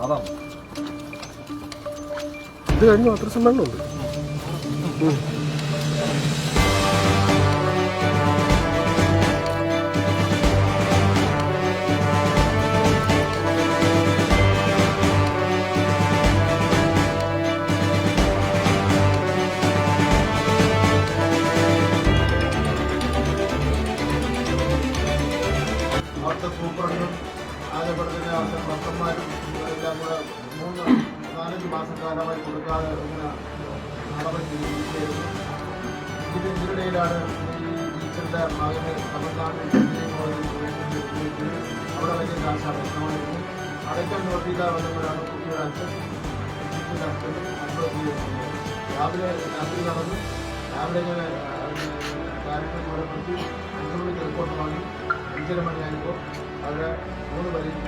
അതാണ് ഇത് കഴിഞ്ഞു അത്ര സമ്മേളനമുണ്ട്. അവിടുത്തെ സൂപ്രണ്ടും അതേപോലെ തന്നെ അവിടുത്തെ ഭക്തന്മാരും എല്ലാം കൂടെ 3-4 മാസക്കാലമായി കൊടുക്കാതെ ഇങ്ങനെ നടപടി സ്വീകരിക്കുകയായിരുന്നു. ഇതിനിടയിലാണ് ഈ ടീച്ചറുടെ മകന് തമിഴ്നാട്ടിൽ അവിടെ വലിയ കാശ പ്രശ്നമായിരുന്നു. അടയ്ക്കാൻ നോക്കിയില്ല വന്നപ്പോഴാണ് കുട്ടിയുടെ അച്ഛൻ ടീച്ചറുടെ അച്ഛൻ ആത്മഹത്യ ചെയ്യുന്നത്. രാത്രി നടന്നു. രാവിലെ ഇങ്ങനെ കാര്യങ്ങൾ ബലപ്പെടുത്തി 5 മണിക്ക് റിപ്പോർട്ട് വാങ്ങി 5:30 മണിയായപ്പോൾ അവരെ 3 പേരെയും